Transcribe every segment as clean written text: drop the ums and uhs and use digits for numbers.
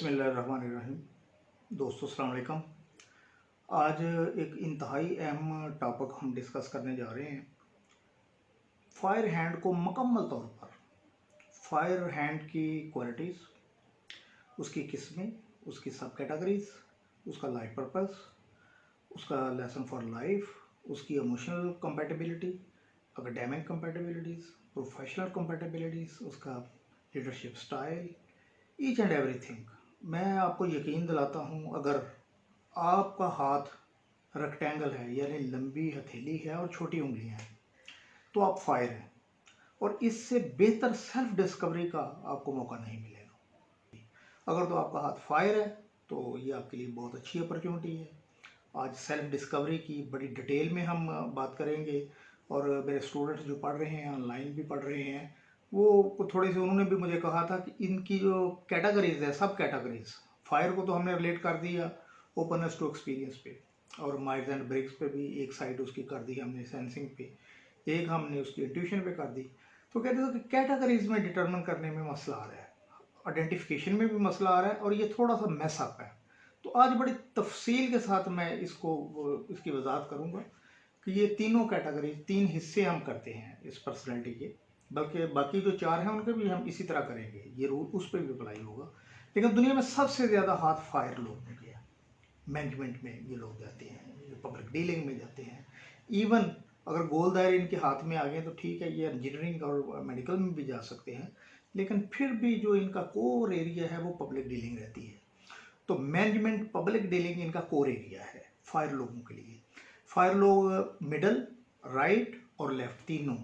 बिस्मिल्लाहिर्रहमानिर्रहीम। दोस्तों अस्सलाम वालेकुम। आज एक इंतहाई अहम टॉपिक हम डिस्कस करने जा रहे हैं। फायर हैंड को मुकम्मल तौर पर फायर हैंड की क्वालिटीज़, उसकी किस्में, उसकी सब कैटेगरीज, उसका लाइफ पर्पस, उसका लेसन फॉर लाइफ, उसकी इमोशनल कंपैटिबिलिटी, एकेडमिक कंपैटिबिलिटीज़, प्रोफेशनल कंपैटिबिलिटीज़, उसका leadership style, each and everything. मैं आपको यकीन दिलाता हूँ, अगर आपका हाथ रेक्टेंगल है यानी लंबी हथेली है और छोटी उंगलियां हैं तो आप फायर हैं, और इससे बेहतर सेल्फ डिस्कवरी का आपको मौका नहीं मिलेगा। अगर तो आपका हाथ फायर है तो ये आपके लिए बहुत अच्छी अपॉर्चुनिटी है। आज सेल्फ डिस्कवरी की बड़ी डिटेल में हम बात करेंगे, और मेरे स्टूडेंट्स जो पढ़ रहे हैं, ऑनलाइन भी पढ़ रहे हैं, वो थोड़े से उन्होंने भी मुझे कहा था कि इनकी जो कैटेगरीज है, सब कैटेगरीज, फायर को तो हमने रिलेट कर दिया ओपननेस टू एक्सपीरियंस पे, और माइट्स एंड ब्रिक्स पे भी एक साइड उसकी कर दी हमने, सेंसिंग पे एक हमने उसकी इंट्यूशन पे कर दी। तो कहते हैं कि कैटेगरीज में डिटरमिन करने में मसला आ रहा है, आइडेंटिफिकेशन में भी मसला आ रहा है, और ये थोड़ा सा मैस अप है। तो आज बड़ी तफसील के साथ मैं इसकी वजाहत करूँगा कि ये तीनों कैटेगरी, तीन हिस्से हम करते हैं इस पर्सनैलिटी के, बल्कि बाकी जो चार हैं उनके भी हम इसी तरह करेंगे, ये रूल उस पर भी अप्लाई होगा। लेकिन दुनिया में सबसे ज़्यादा हाथ फायर लोग में गया, मैनेजमेंट में ये लोग जाते हैं, पब्लिक डीलिंग में जाते हैं। इवन अगर गोल दायरे इनके हाथ में आ गए तो ठीक है, ये इंजीनियरिंग और मेडिकल में भी जा सकते हैं, लेकिन फिर भी जो इनका कोर एरिया है वो पब्लिक डीलिंग रहती है। तो मैनेजमेंट, पब्लिक डीलिंग इनका कोर एरिया है फायर लोगों के लिए। फायर लोग मिडल, राइट और लेफ्ट तीनों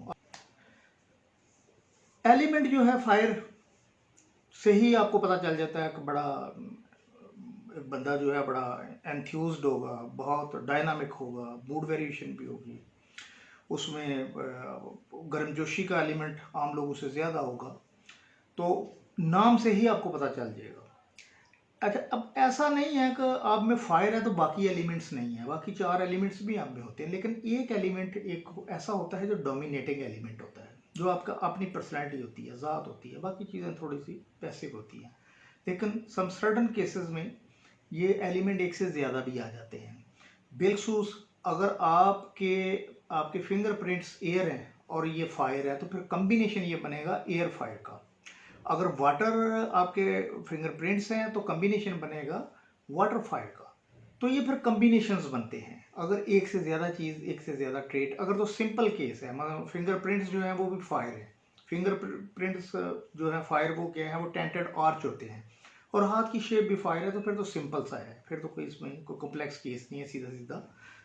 एलिमेंट जो है फायर से ही आपको पता चल जाता है कि एक बंदा जो है बड़ा एंथ्यूज्ड होगा, बहुत डायनामिक होगा, मूड वेरिएशन भी होगी, उसमें गर्मजोशी का एलिमेंट आम लोगों से ज़्यादा होगा। तो नाम से ही आपको पता चल जाएगा। अच्छा, अब ऐसा नहीं है कि आप में फायर है तो बाकी एलिमेंट्स नहीं है, बाकी चार एलिमेंट्स भी आप में होते हैं, लेकिन एक एलिमेंट एक ऐसा होता है जो डोमिनेटिंग एलिमेंट होता है, जो आपका अपनी पर्सनैलिटी होती है, ज़ात होती है, बाकी चीज़ें थोड़ी सी पैसिव होती हैं। लेकिन सम सर्टन केसेस में ये एलिमेंट एक से ज़्यादा भी आ जाते हैं। बिलखसूस अगर आपके आपके फिंगरप्रिंट्स एयर हैं और ये फायर है तो फिर कम्बिनेशन ये बनेगा एयर फायर का। अगर वाटर आपके फिंगरप्रिंट्स हैं तो कम्बिनेशन बनेगा वाटर फायर का। तो ये फिर कम्बिनेशंस बनते हैं। अगर एक से ज़्यादा चीज़, एक से ज़्यादा ट्रेट, अगर तो सिंपल केस है, मतलब फिंगरप्रिंट्स जो हैं वो भी फायर है, फिंगरप्रिंट्स जो है फायर वो क्या है, वो टेंटेड आर्च होते हैं, और हाथ की शेप भी फायर है, तो फिर तो सिंपल सा है, फिर तो कोई इसमें कोई कॉम्प्लेक्स केस नहीं है, सीधा सीधा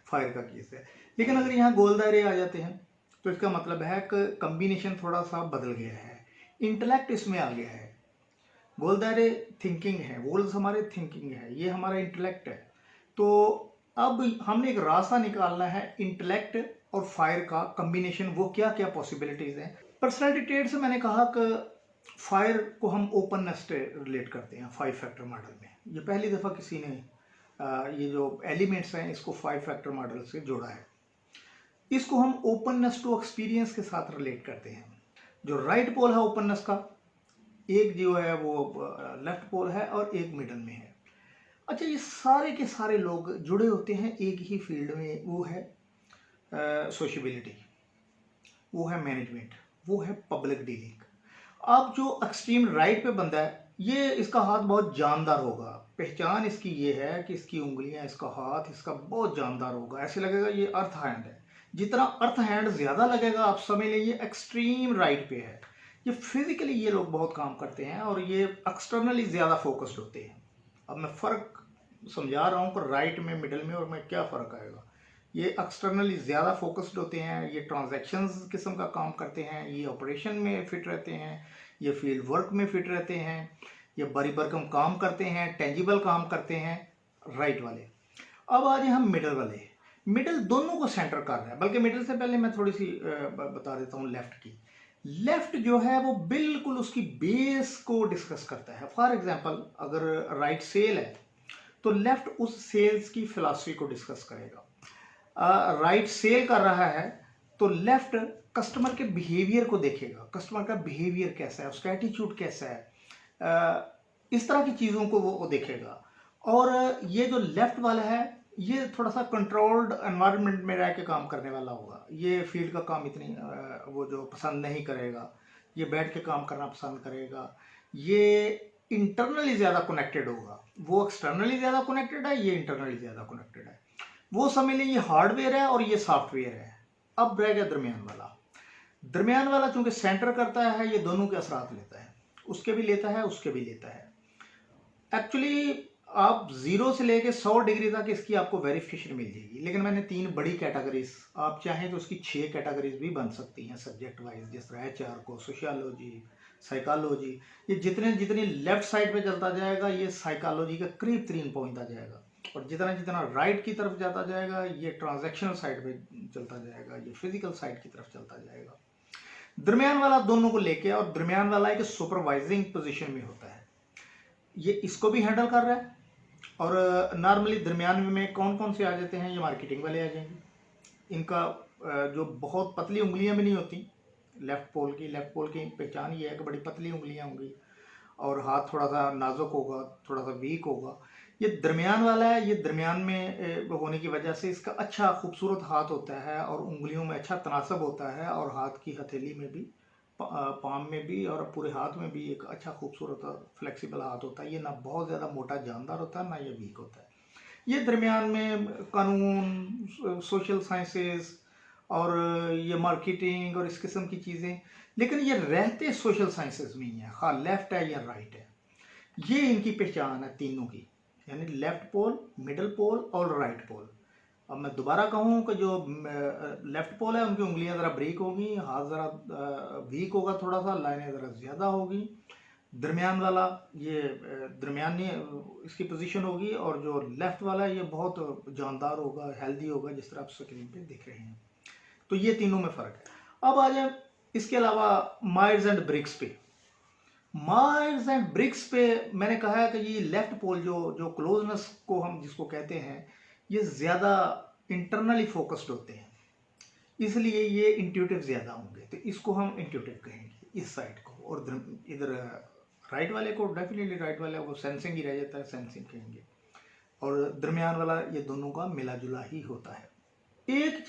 फायर का केस है। लेकिन अगर यहाँ गोल दायरे आ जाते हैं तो इसका मतलब है कि कम्बिनेशन थोड़ा सा बदल गया है, इंटेलेक्ट इसमें आ गया है। गोल दायरे थिंकिंग है, गोल्स हमारे थिंकिंग है, ये हमारा इंटेलेक्ट है। तो अब हमने एक रास्ता निकालना है इंटेलेक्ट और फायर का कम्बिनेशन, वो क्या क्या पॉसिबिलिटीज हैं। पर्सनैलिटी ट्रेट से मैंने कहा कि फायर को हम ओपननेस से रिलेट करते हैं 5 फैक्टर मॉडल में। ये पहली दफ़ा किसी ने ये जो एलिमेंट्स हैं इसको 5 फैक्टर मॉडल से जोड़ा है। इसको हम ओपननेस टू एक्सपीरियंस के साथ रिलेट करते हैं। जो राइट पोल है ओपननेस का, एक जो है वो लेफ्ट पोल है और एक मिडल में है। अच्छा, ये सारे के सारे लोग जुड़े होते हैं एक ही फील्ड में, वो है सोशबिलिटी, वो है मैनेजमेंट, वो है पब्लिक डीलिंग। अब जो एक्सट्रीम राइट पे बंदा है, ये इसका हाथ बहुत जानदार होगा, पहचान इसकी ये है कि इसकी उंगलियां, इसका हाथ इसका बहुत जानदार होगा, ऐसे लगेगा ये अर्थ हैंड है। जितना अर्थ हैंड ज्यादा लगेगा आप समझ लीजिए एक्सट्रीम राइट पे है। ये फिजिकली ये लोग बहुत काम करते हैं और ये एक्सटर्नली ज्यादा फोकस्ड होते हैं। अब मैं फर्क समझा रहा हूँ कि राइट में, मिडल में और में क्या फ़र्क आएगा। ये एक्सटर्नली ज़्यादा फोकस्ड होते हैं, ये ट्रांजैक्शंस किस्म का काम करते हैं, ये ऑपरेशन में फिट रहते हैं, ये फील्ड वर्क में फिट रहते हैं, ये बड़ी भरकम काम करते हैं, टेंजिबल काम करते हैं, राइट वाले। अब आ जाए हम मिडल वाले। मिडल दोनों को सेंटर कर रहा है, बल्कि मिडल से पहले मैं थोड़ी सी बता देता हूँ लेफ्ट की। लेफ्ट जो है वो बिल्कुल उसकी बेस को डिस्कस करता है। फॉर एग्जांपल अगर राइट सेल है तो लेफ्ट उस सेल्स की फिलॉसफी को डिस्कस करेगा। राइट सेल कर रहा है तो लेफ्ट कस्टमर के बिहेवियर को देखेगा, कस्टमर का बिहेवियर कैसा है, उसका एटीट्यूड कैसा है, इस तरह की चीज़ों को वो देखेगा। और ये जो लेफ्ट वाला है, ये थोड़ा सा कंट्रोल्ड एनवायरनमेंट में रह के काम करने वाला होगा। ये फील्ड का काम इतनी वो जो पसंद नहीं करेगा, ये बैठ के काम करना पसंद करेगा। ये इंटरनली ज़्यादा कनेक्टेड होगा, वो एक्सटर्नली ज़्यादा कनेक्टेड है, ये इंटरनली ज़्यादा कनेक्टेड है। वो समझ लें ये हार्डवेयर है और ये सॉफ्टवेयर है। अब रह गया दरमियान वाला। दरमियान वाला चूंकि सेंटर करता है, ये दोनों के असरात लेता है, उसके भी लेता है, उसके भी लेता है। एक्चुअली आप 0 से लेके 100 डिग्री तक इसकी आपको वेरिफिकेशन मिल जाएगी, लेकिन मैंने 3 बड़ी कैटेगरीज, आप चाहें तो उसकी 6 कैटेगरीज भी बन सकती हैं सब्जेक्ट वाइज, जिस तरह HR को, सोशियोलॉजी, साइकोलॉजी। ये जितने जितने लेफ्ट साइड पे चलता जाएगा, ये साइकोलॉजी का करीब 3 पहुंचता जाएगा, और जितना जितना राइट की तरफ जाता जाएगा, ये ट्रांजैक्शनल साइड पे चलता जाएगा, ये फिजिकल साइड की तरफ चलता जाएगा। दरमियान वाला दोनों को लेके, और दरमियान वाला एक सुपरवाइजिंग पोजीशन में होता है, ये इसको भी हैंडल कर रहा है। और नॉर्मली दरमियान में कौन कौन से आ जाते हैं, ये मार्केटिंग वाले आ जाएंगे। इनका जो बहुत पतली उंगलियां भी नहीं होती लेफ्ट पोल की पहचान ये है कि बड़ी पतली उंगलियां होंगी, और हाथ थोड़ा सा नाजुक होगा, थोड़ा सा वीक होगा। ये दरमियान वाला है, ये दरमियान में होने की वजह से इसका अच्छा खूबसूरत हाथ होता है, और उंगलियों में अच्छा तनासब होता है, और हाथ की हथेली में भी, पाम में भी, और पूरे हाथ में भी एक अच्छा खूबसूरत फ्लेक्सिबल हाथ होता है। ये ना बहुत ज़्यादा मोटा जानदार होता है, ना ये वीक होता है। ये दरमियान में कानून, सोशल साइंसेस, और ये मार्केटिंग और इस किस्म की चीज़ें, लेकिन ये रहते सोशल साइंसेस में ही है, हाँ लेफ्ट है या राइट है। ये इनकी पहचान है तीनों की, यानी लेफ्ट पोल, मिडल पोल और राइट पोल। अब मैं दोबारा कहूँ कि जो लेफ्ट पोल है, उनकी उंगलियां ज़रा ब्रेक होगी, हाथ ज़रा वीक होगा, थोड़ा सा लाइनें ज़रा ज़्यादा होगी। दरमियान वाला ये दरमियानी इसकी पोजीशन होगी, और जो लेफ्ट वाला है ये बहुत जानदार होगा, हेल्दी होगा, जिस तरह आप स्क्रीन पे देख रहे हैं। तो ये तीनों में फ़र्क है। अब आ जाए इसके अलावा मायर्स एंड ब्रिक्स पे। मायर्स एंड ब्रिक्स पे मैंने कहा है कि ये लेफ्ट पोल जो क्लोजनेस को हम जिसको कहते हैं, ये ज़्यादा इंटरनली फोकस्ड होते हैं, इसलिए ये इंट्यूटिव ज़्यादा होंगे, तो इसको हम इंट्यूटिव कहेंगे इस साइड को। और इधर राइट वाले को, डेफिनेटली राइट वाले को सेंसिंग ही रह जाता है, सेंसिंग कहेंगे। और दरमियान वाला ये दोनों का मिला जुला ही होता है। एक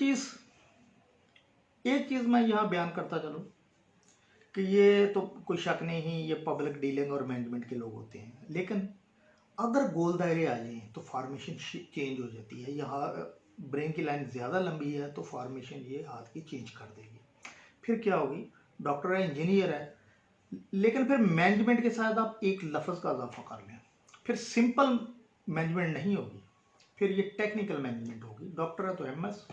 चीज़ मैं यहाँ बयान करता चलूँ कि ये तो कोई शक नहीं, ये पब्लिक डीलिंग और मैनेजमेंट के लोग होते हैं, लेकिन अगर गोल दायरे आ जाएँ तो फॉर्मेशन चेंज हो जाती है। यहाँ ब्रेन की लाइन ज़्यादा लंबी है तो फॉर्मेशन ये हाथ की चेंज कर देगी। फिर क्या होगी, डॉक्टर है, इंजीनियर है, लेकिन फिर मैनेजमेंट के साथ आप एक लफ्ज़ का इजाफा कर लें, फिर सिंपल मैनेजमेंट नहीं होगी, फिर ये टेक्निकल मैनेजमेंट होगी। डॉक्टर है तो MS,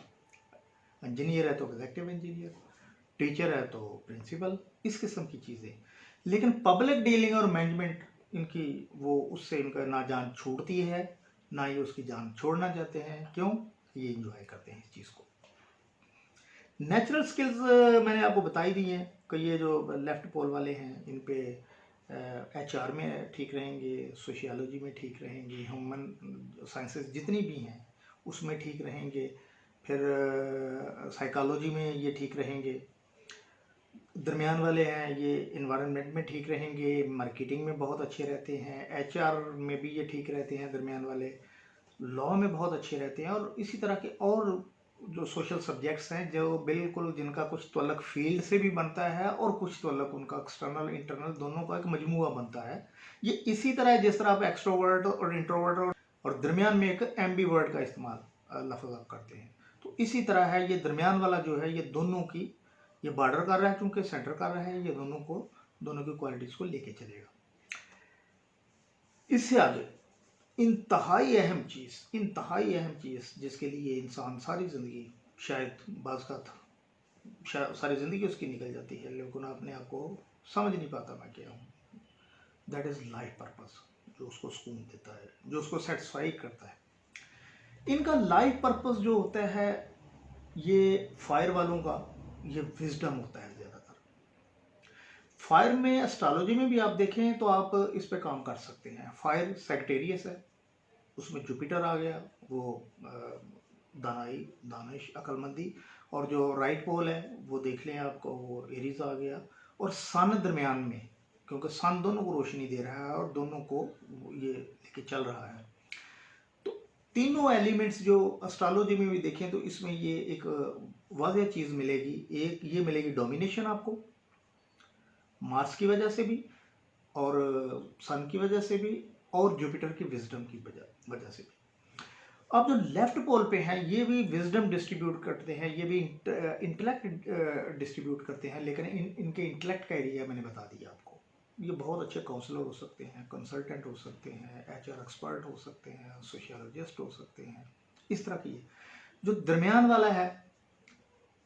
इंजीनियर है तो एग्जेक्टिव इंजीनियर, टीचर है तो प्रिंसिपल, इस किस्म की चीज़ें। लेकिन पब्लिक डीलिंग और मैनेजमेंट, इनकी वो उससे इनका ना जान छूटती है, ना ही उसकी जान छोड़ना चाहते हैं। क्यों? ये इंजॉय करते हैं इस चीज़ को। नेचुरल स्किल्स मैंने आपको बताई दी हैं कि ये जो लेफ्ट पोल वाले हैं, इन पे HR में ठीक रहेंगे, सोशियोलॉजी में ठीक रहेंगे, ह्यूमन साइंसेस जितनी भी हैं उसमें ठीक रहेंगे, फिर साइकोलॉजी में ये ठीक रहेंगे। दरमियान वाले हैं ये इन्वायरमेंट में ठीक रहेंगे, मार्केटिंग में बहुत अच्छे रहते हैं, HR में भी ये ठीक रहते हैं दरमियान वाले, लॉ में बहुत अच्छे रहते हैं, और इसी तरह के और जो सोशल सब्जेक्ट्स हैं, जो बिल्कुल जिनका कुछ तल्लक फील्ड से भी बनता है, और कुछ तल्लक उनका एक्सटर्नल इंटरनल दोनों का एक मजमुआ बनता है। ये इसी तरह जिस तरह आप एक्सट्रोवर्ट और इंट्रोवर्ट और दरमियान में एक एम्बीवर्ट का इस्तेमाल लफ्ज़ आप करते हैं, तो इसी तरह है ये दरमियान वाला जो है, ये दोनों की, ये बॉर्डर कर रहा है, चूंकि सेंटर कर रहा है, ये दोनों की क्वालिटीज़ को लेके चलेगा। इससे आगे इंतहाई अहम चीज़ जिसके लिए इंसान सारी ज़िंदगी, शायद बाज़ का सारी ज़िंदगी उसकी निकल जाती है, लेकिन अपने आप को समझ नहीं पाता मैं क्या हूँ, दैट इज़ लाइफ पर्पस, जो उसको सुकून देता है, जो उसको सेटिस्फाई करता है। इनका लाइफ पर्पस जो होता है, ये फायर वालों का, ये विजडम होता है ज़्यादातर। फायर में एस्ट्रोलॉजी में भी आप देखें तो आप इस पे काम कर सकते हैं। फायर सेक्टेरियस है, उसमें जुपिटर आ गया, वो दानाई, दानिश, अक्लमंदी। और जो राइट पोल है वो देख लें आपको, वो एरीज आ गया। और सन दरमियान में, क्योंकि सन दोनों को रोशनी दे रहा है और दोनों को ये लेके चल रहा है। तो तीनों एलिमेंट्स जो एस्ट्रोलॉजी में भी देखें तो इसमें ये एक वाज़ह चीज़ मिलेगी। एक ये मिलेगी डोमिनेशन आपको मार्स की वजह से भी, और सन की वजह से भी, और जुपिटर की विजडम की वजह से भी। अब जो लेफ्ट पोल पे हैं ये भी विजडम डिस्ट्रीब्यूट करते हैं, ये भी इंटेलेक्ट डिस्ट्रीब्यूट करते हैं, लेकिन इनके इंटेलेक्ट का एरिया मैंने बता दिया आपको। ये बहुत अच्छे काउंसलर हो सकते हैं, कंसल्टेंट हो सकते हैं, एचआर एक्सपर्ट हो सकते हैं, सोशियोलॉजिस्ट हो सकते हैं, इस तरह की। जो दरमियान वाला है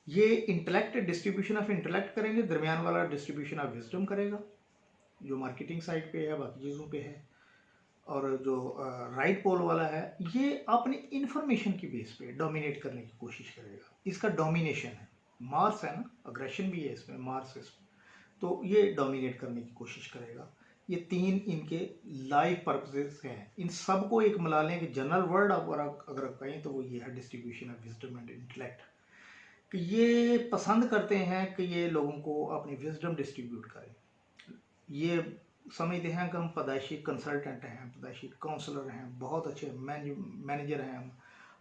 ये इंटेलेक्ट डिस्ट्रीब्यूशन ऑफ इंटेलेक्ट करेंगे, दरमियान वाला डिस्ट्रीब्यूशन ऑफ विजडम करेगा जो मार्केटिंग साइड पे है, बाकी चीज़ों पे है। और जो राइट पोल वाला है ये अपनी इंफॉर्मेशन की बेस पे डोमिनेट करने की कोशिश करेगा। इसका डोमिनेशन है, मार्स है ना, अग्रेशन भी है इसमें, मार्स इसमें, तो ये डोमिनेट करने की कोशिश करेगा। ये तीन इनके लाइफ पर्पसेस हैं। इन सब को एक मिला लें कि जनरल वर्ड अगर कहें तो वो ये है distribution of wisdom and intellect, कि ये पसंद करते हैं कि ये लोगों को अपनी विजडम डिस्ट्रीब्यूट करें। ये समझते हैं कि हम पैदाइशी कंसल्टेंट हैं, पैदाइशी काउंसलर हैं, बहुत अच्छे मैनेजर हैं हम,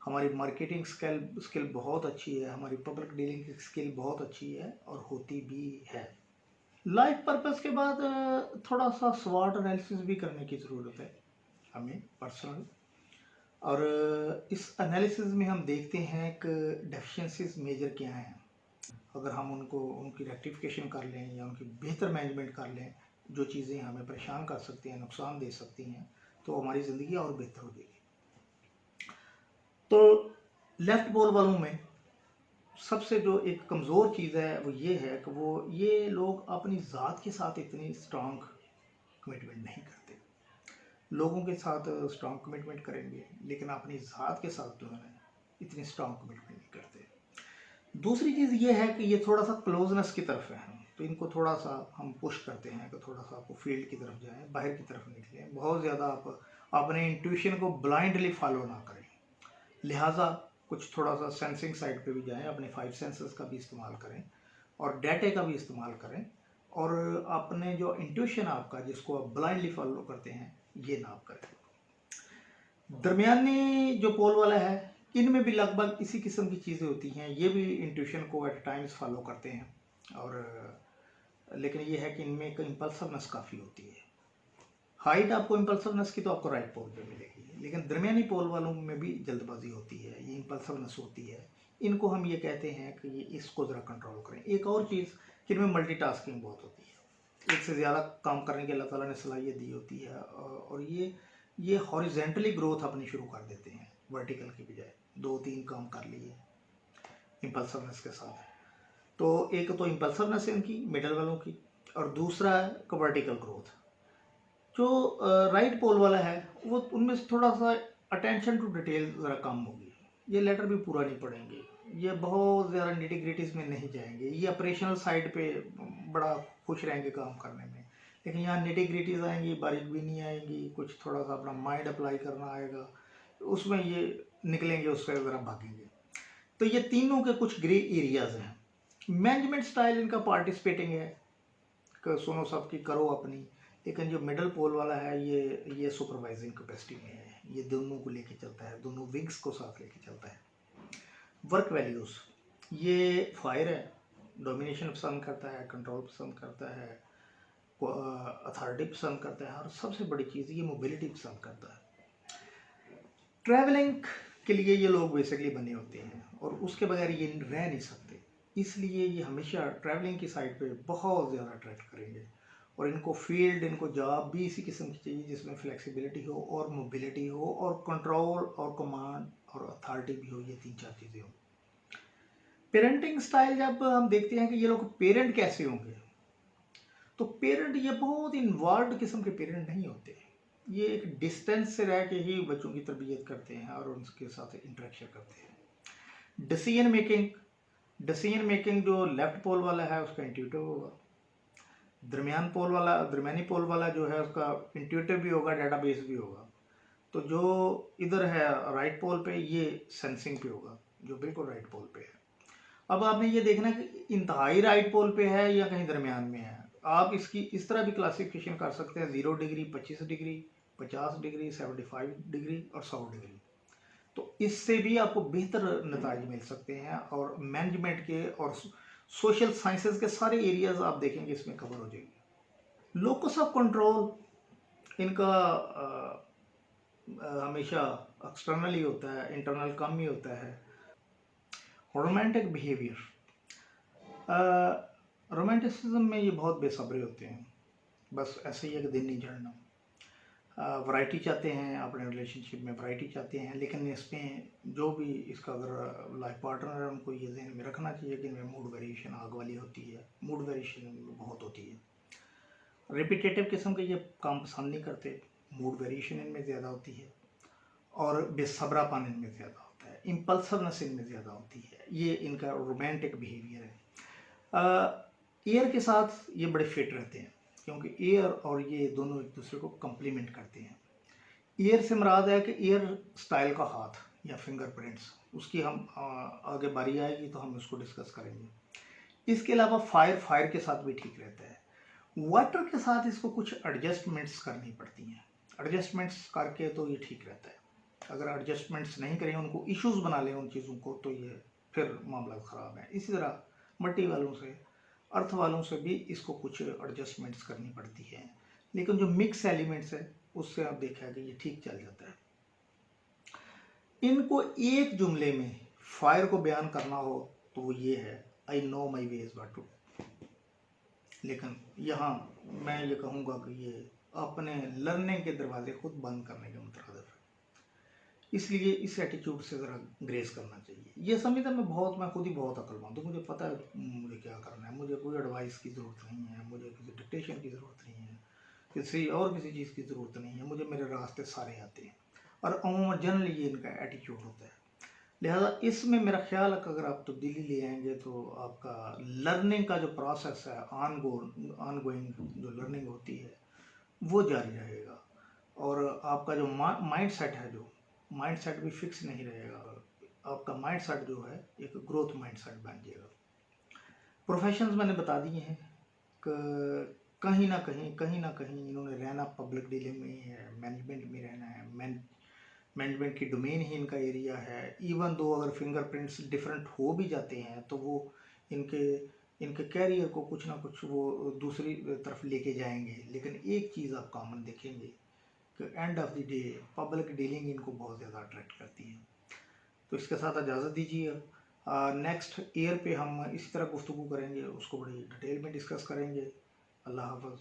हमारी मार्केटिंग स्किल बहुत अच्छी है, हमारी पब्लिक डीलिंग की स्किल बहुत अच्छी है और होती भी है। लाइफ पर्पस के बाद थोड़ा सा स्वॉट एनालिसिस भी करने की ज़रूरत है हमें पर्सनल। और इस एनालिसिस में हम देखते हैं कि डेफिशिएंसीज मेजर क्या हैं। अगर हम उनकी रेक्टिफिकेशन कर लें या उनकी बेहतर मैनेजमेंट कर लें, जो चीज़ें हमें परेशान कर सकती हैं, नुकसान दे सकती हैं, तो हमारी ज़िंदगी और बेहतर हो जाएगी। तो लेफ्ट पोल वालों में सबसे जो एक कमज़ोर चीज़ है वो ये है कि ये लोग अपनी ज़ात के साथ इतनी स्ट्रांग कमिटमेंट नहीं करते। लोगों के साथ स्ट्रांग कमिटमेंट करेंगे, लेकिन अपनी ज़ात के साथ जो है इतनी स्ट्रांग कमिटमेंट नहीं करते। दूसरी चीज़ ये है कि ये थोड़ा सा क्लोजनेस की तरफ है, तो इनको थोड़ा सा हम पुश करते हैं कि थोड़ा सा आपको फील्ड की तरफ जाएं, बाहर की तरफ निकलें। बहुत ज़्यादा आप अपने इंट्यूशन को ब्लाइंडली फॉलो ना करें, लिहाजा कुछ थोड़ा सा सेंसिंग साइड पे भी जाएं, अपने 5 सेंसेस का भी इस्तेमाल करें और डाटा का भी इस्तेमाल करें, और अपने जो इंट्यूशन आपका जिसको आप ब्लाइंडली फॉलो करते हैं ये ना आप करें। दरमियानी जो पोल वाला है इनमें भी लगभग इसी किस्म की चीज़ें होती हैं, ये भी इंट्यूशन को एट टाइम्स फॉलो करते हैं, और लेकिन ये है कि इनमें एक इम्पल्सिवनेस काफ़ी होती है। हाइट आपको इम्पल्सिवनेस की तो आपको राइट पोल पे मिलेगी, लेकिन दरमियानी पोल वालों में भी जल्दबाजी होती है, ये इम्पल्सिवनेस होती है। इनको हम ये कहते हैं कि ये इसको ज़रा कंट्रोल करें। एक और चीज़ कि इनमें मल्टीटास्किंग बहुत होती है, एक से ज़्यादा काम करने की अल्लाह ताला ने सलाहियत दी होती है, और ये हॉरिजेंटली ग्रोथ अपनी शुरू कर देते हैं वर्टिकल की बजाय। 2-3 काम कर लिए इम्पल्सिवनेस के साथ। तो एक तो इम्पल्सिवनेस है इनकी मिडल वालों की, और दूसरा है वर्टिकल ग्रोथ। जो राइट पोल वाला है वो उनमें से थोड़ा सा अटेंशन टू डिटेल ज़रा कम होगी। ये लेटर भी पूरा नहीं पढ़ेंगे, ये बहुत ज़्यादा निटिग्रिटीज़ में नहीं जाएंगे, ये ऑपरेशनल साइड पे बड़ा खुश रहेंगे काम करने में, लेकिन यहाँ निटिग्रिटीज़ आएंगी, बारीक भी नहीं आएंगी, कुछ थोड़ा सा अपना माइंड अप्लाई करना आएगा, उसमें ये निकलेंगे, उससे ज़रा भागेंगे। तो ये तीनों के कुछ ग्रे एरियाज़ हैं। मैनेजमेंट स्टाइल इनका पार्टिसिपेटिंग है कि सुनो सबकी करो अपनी, लेकिन जो मिडल पोल वाला है ये सुपरवाइजिंग कैपेसिटी में है, ये दोनों को लेके चलता है, दोनों विंग्स को साथ लेके चलता है। वर्क वैल्यूज़, ये फायर है, डोमिनेशन पसंद करता है, कंट्रोल पसंद करता है, अथॉरिटी पसंद करता है, और सबसे बड़ी चीज़ ये मोबिलिटी पसंद करता है। ट्रैवलिंग के लिए ये लोग बेसिकली बने होते हैं और उसके बगैर ये रह नहीं सकते, इसलिए ये हमेशा ट्रैवलिंग की साइड पे बहुत ज़्यादा अट्रैक्ट करेंगे। और इनको फील्ड, इनको जॉब भी इसी किस्म की चाहिए जिसमें फ्लेक्सिबिलिटी हो और मोबिलिटी हो और कंट्रोल और कमांड और अथॉरिटी भी हो, ये 3-4 चीज़ें हो। पेरेंटिंग स्टाइल जब हम देखते हैं कि ये लोग पेरेंट कैसे होंगे, तो पेरेंट ये बहुत इन्वॉल्व किस्म के पेरेंट नहीं होते, ये एक डिस्टेंस से रह के ही बच्चों की तरबियत करते हैं और उनके साथ इंटरेक्शन करते हैं। डिसीजन मेकिंग जो लेफ्ट पोल वाला है उसका इंट्यूटिव होगा, दरमियानी पोल वाला जो है उसका इंट्यूटिव भी होगा, डेटाबेस भी होगा। तो जो इधर है राइट पोल पे ये सेंसिंग पे होगा, जो बिल्कुल राइट पोल पे है। अब आपने ये देखना कि इंतहाई राइट पोल पे है या कहीं दरमियान में है। आप इसकी इस तरह भी क्लासिफिकेशन कर सकते हैं, 0 डिग्री, 25 डिग्री, 50 डिग्री, 75 डिग्री और 100 डिग्री। तो इससे भी आपको बेहतर नतीजे मिल सकते हैं, और मैनेजमेंट के और सोशल साइंसेज के सारे एरियाज आप देखेंगे इसमें कवर हो जाएंगे। लोकस ऑफ कंट्रोल इनका हमेशा एक्सटर्नल ही होता है, इंटरनल कम ही होता है। रोमांटिक बिहेवियर, रोमांटिसिज्म में ये बहुत बेसब्रे होते हैं, बस ऐसे ही एक दिन नहीं झड़ना। वैरायटी चाहते हैं अपने रिलेशनशिप में, वैरायटी चाहते हैं, लेकिन इसमें जो भी इसका अगर लाइफ पार्टनर है उनको ये ध्यान में रखना चाहिए कि इनमें मूड वेरिएशन आग वाली होती है, मूड वेरिएशन बहुत होती है। रिपीटेटिव किस्म के ये काम पसंद नहीं करते, मूड वेरिएशन इनमें ज़्यादा होती है, और बेसब्रापन इनमें ज़्यादा होता है, इम्पल्सिवनेस इनमें ज़्यादा होती है। ये इनका रोमांटिक बिहेवियर है। एयर के साथ ये बड़े फिट रहते हैं, क्योंकि एयर और ये दोनों एक दूसरे को कम्प्लीमेंट करते हैं। एयर से मुराद है कि एयर स्टाइल का हाथ या फिंगरप्रिंट्स, उसकी हम आगे बारी आएगी तो हम उसको डिस्कस करेंगे। इसके अलावा फायर के साथ भी ठीक रहता है। वाटर के साथ इसको कुछ एडजस्टमेंट्स करनी पड़ती हैं, एडजस्टमेंट्स करके तो ये ठीक रहता है। अगर एडजस्टमेंट्स नहीं करें, उनको इश्यूज बना लें उन चीज़ों को, तो ये फिर मामला ख़राब है। इसी तरह मट्टी वालों से, अर्थ वालों से भी इसको कुछ एडजस्टमेंट्स करनी पड़ती है, लेकिन जो मिक्स एलिमेंट्स है उससे आप देखा कि ये ठीक चल जाता है। इनको एक जुमले में फायर को बयान करना हो तो वो ये है, I know my way is what to. लेकिन यहाँ मैं ये कहूँगा कि ये अपने लर्निंग के दरवाजे खुद बंद करने के मुतरादिफ है, इसलिए इस एटीट्यूड से ज़रा ग्रेस करना चाहिए। ये समझता मैं खुद ही बहुत अक्लमंद हूँ, मुझे पता है मुझे क्या करना है, मुझे कोई एडवाइस की ज़रूरत नहीं है, मुझे किसी डिक्टेशन की ज़रूरत नहीं है, किसी चीज़ की ज़रूरत नहीं है, मुझे मेरे रास्ते सारे आते हैं। और अमूमन जनरली ये इनका एटीट्यूड होता है। लिहाजा इसमें मेरा ख्याल है कि अगर आप तब्दीली ले आएंगे तो आपका लर्निंग का जो प्रोसेस है, ऑनगोइंग जो लर्निंग होती है वो जारी रहेगा, और आपका जो माइंड सेट है, जो माइंड सेट भी फिक्स नहीं रहेगा, आपका माइंड सेट जो है एक ग्रोथ माइंड सेट बन जाएगा। प्रोफेशंस मैंने बता दिए हैं कि कहीं ना कहीं इन्होंने रहना पब्लिक डीलिंग में ही है, मैनेजमेंट में रहना है, मैनेजमेंट की डोमेन ही इनका एरिया है। इवन दो अगर फिंगरप्रिंट्स डिफरेंट हो भी जाते हैं तो वो इनके इनके कैरियर को कुछ ना कुछ वो दूसरी तरफ लेके जाएंगे, लेकिन एक चीज़ आप कॉमन देखेंगे कि end of the day public dealing इनको बहुत ज़्यादा अट्रैक्ट करती है। तो इसके साथ इजाज़त दीजिए। नेक्स्ट ईयर पे हम इसी तरह गुफ्तगू करेंगे, उसको बड़ी डिटेल में डिस्कस करेंगे। अल्लाह हाफ़िज़।